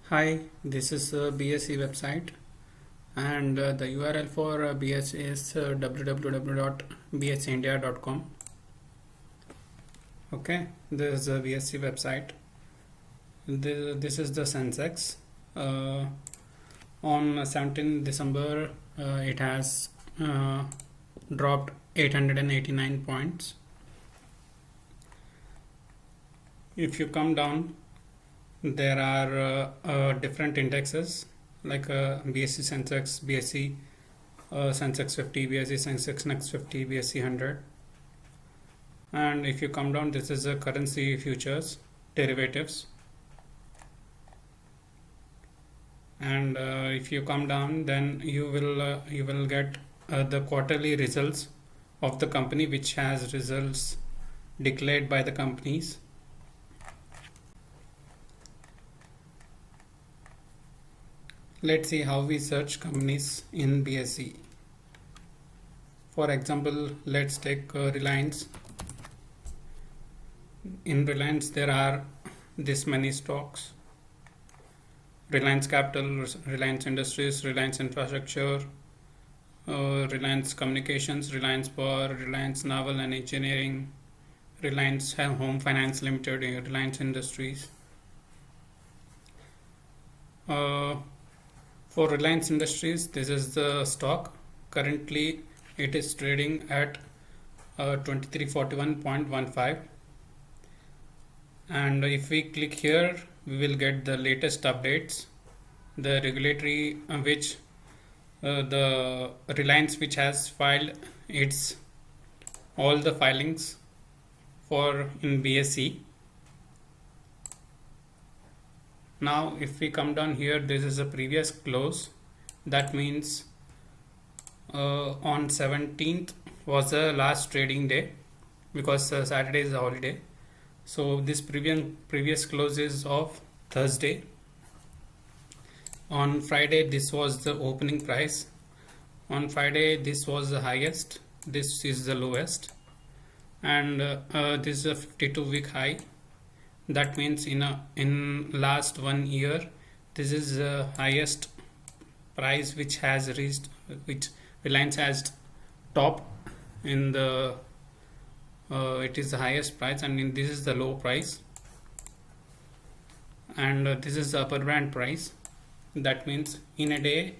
Hi, this is BSE website, and the URL for BSE is www.bseindia.com. Okay, this is the BSE website. This is the Sensex. Uh, on 17 December, it has dropped 889 points. If you come down, there are different indexes like BSE Sensex, BSE Sensex 50, BSE Sensex Next 50, BSE 100. And if you come down, this is the currency futures derivatives. And if you come down, then you will get the quarterly results of the company, which has results declared by the companies. Let's see how we search companies in BSE. For example, let's take Reliance. In Reliance, there are this many stocks: Reliance Capital, Reliance Industries, Reliance Infrastructure, Reliance Communications, Reliance Power, Reliance Naval and Engineering, Reliance Home Finance Limited, Reliance Industries. For Reliance Industries, this is the stock. Currently, it is trading at 2341.15. And if we click here, we will get the latest updates. The regulatory which the Reliance, which has filed its all the filings for in BSE. Now if we come down here, this is a previous close. That means on 17th was the last trading day, because Saturday is a holiday. So this previous close is of Thursday. On Friday, this was the opening price. On Friday, this was the highest, this is the lowest, and this is a 52-week high. That means in last 1 year, this is the highest price which has reached, which Reliance has top in the it is the highest price, and this is the low price, and this is the upper band price. That means in a day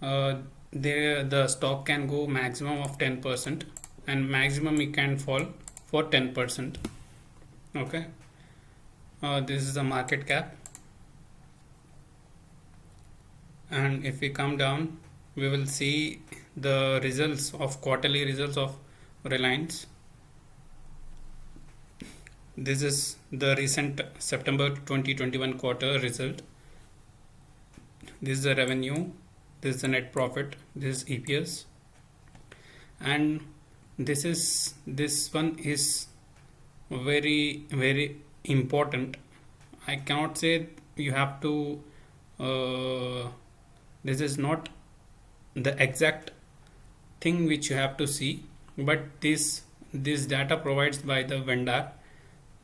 the stock can go maximum of 10%, and maximum it can fall for 10%. Okay, this is the market cap. And if we come down, we will see the results of quarterly results of Reliance. This is the recent September 2021 quarter result. This is the revenue, this is the net profit, this is EPS, and this one is very important. I cannot say you have to this is not the exact thing which you have to see, but this data provides by the vendor,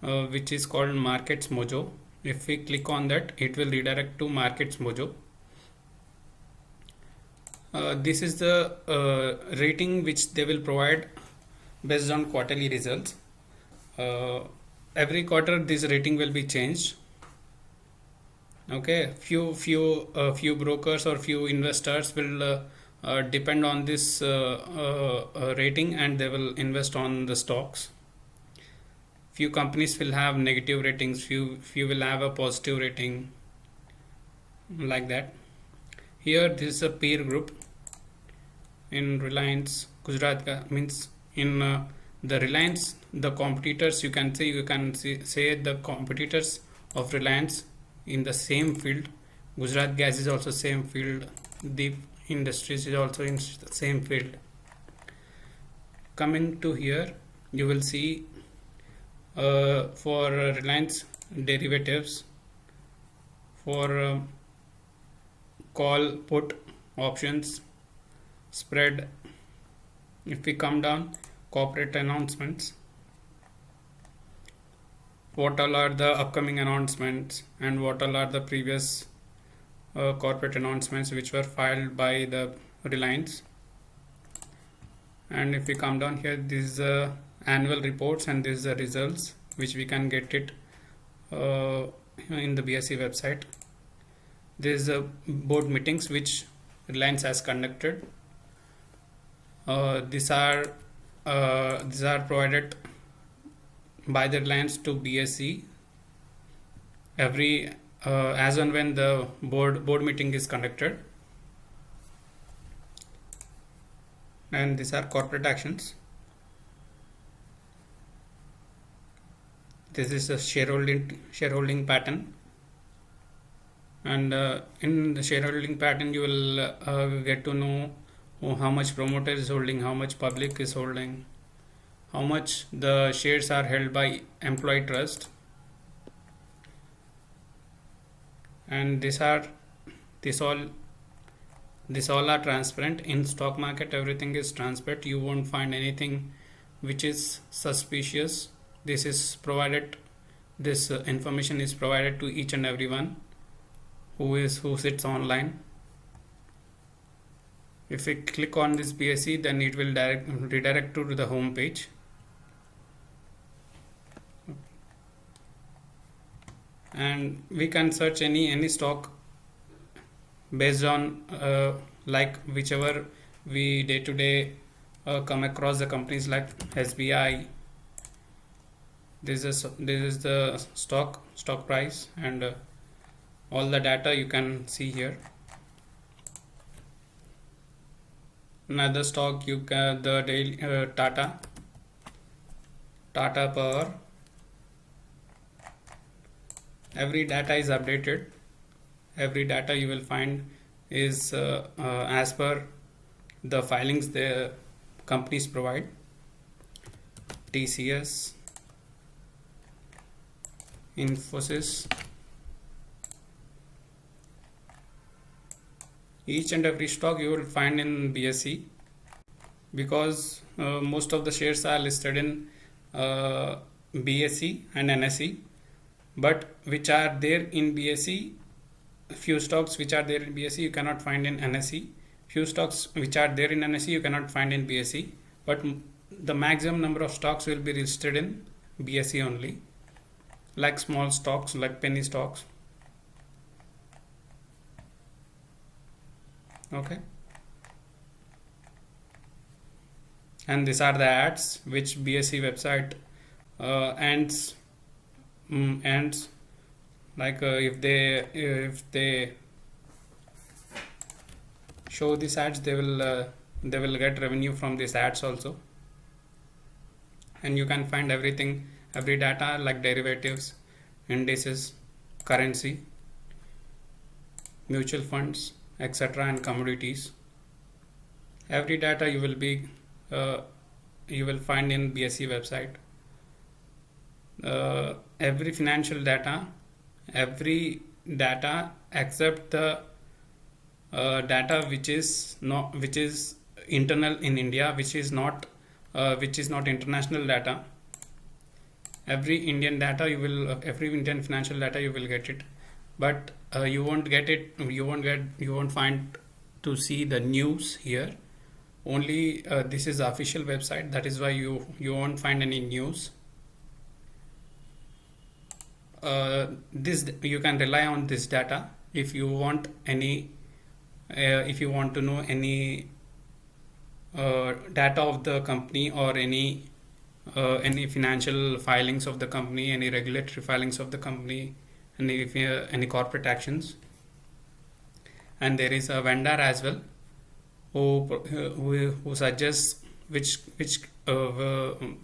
which is called Markets Mojo. If we click on that, it will redirect to Markets Mojo. This is the rating which they will provide based on quarterly results. Every quarter this rating will be changed. Okay, few brokers or few investors will depend on this rating, and they will invest on the stocks. Few companies will have negative ratings, few will have a positive rating, like that. Here this is a peer group. In Reliance, Gujarat means in the Reliance, the competitors, you can say the competitors of Reliance in the same field. Gujarat Gas is also same field. Deep Industries is also in the same field. Coming to here, you will see for Reliance derivatives, for call, put, options, spread. If we come down, corporate announcements. what all are the upcoming announcements and what all are the previous corporate announcements which were filed by the Reliance. And if we come down here, this is the annual reports and this is the results which we can get it in the BSE website. This is the board meetings which Reliance has conducted. These are provided by the Reliance to BSE every as and when the board meeting is conducted. And these are corporate actions. This is a shareholding pattern, and in the shareholding pattern you will get to know how much promoter is holding, how much public is holding, how much the shares are held by employee trust. And this all are transparent. In stock market everything is transparent. You won't find anything which is suspicious. This information is provided to each and everyone who sits online. If we click on this BSE, then it will redirect to the home page. And we can search any stock based on like whichever we day to day come across the companies like SBI. This is the stock price, and all the data you can see here. Another stock you can the daily Tata Power. Every data is updated. Every data you will find is as per the filings the companies provide. TCS, Infosys. Each and every stock you will find in BSE, because most of the shares are listed in BSE and NSE, but which are there in BSE. Few stocks which are there in BSE you cannot find in NSE. Few stocks which are there in NSE you cannot find in BSE, but the maximum number of stocks will be listed in BSE only, like small stocks, like penny stocks. Okay. And these are the ads which BSE website ends like if they show these ads, they will get revenue from these ads also. And you can find every data like derivatives, indices, currency, mutual funds, etc., and commodities. Every data you will find in BSE website. Every financial data, except the data which is internal in India, which is not international data. Every Indian data every Indian financial data you will get it, but you won't find to see the news here. Only this is the official website, that is why you won't find any news. This you can rely on this data if you want to know any data of the company, or any financial filings of the company, any regulatory filings of the company, any corporate actions. And there is a vendor as well who suggests which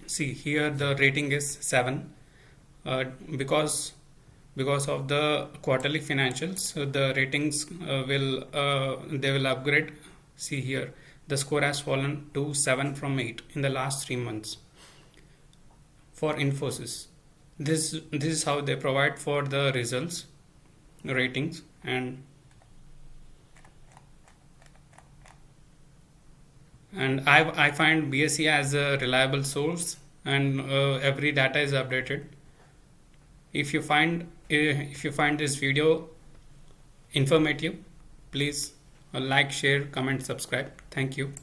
see here the rating is 7 because of the quarterly financials. The ratings they will upgrade. See here, the score has fallen to 7 from 8 in the last 3 months for Infosys. This is how they provide for the results, ratings. And I find BSE as a reliable source, and every data is updated. If you find this video informative, please like, share, comment, subscribe. Thank you.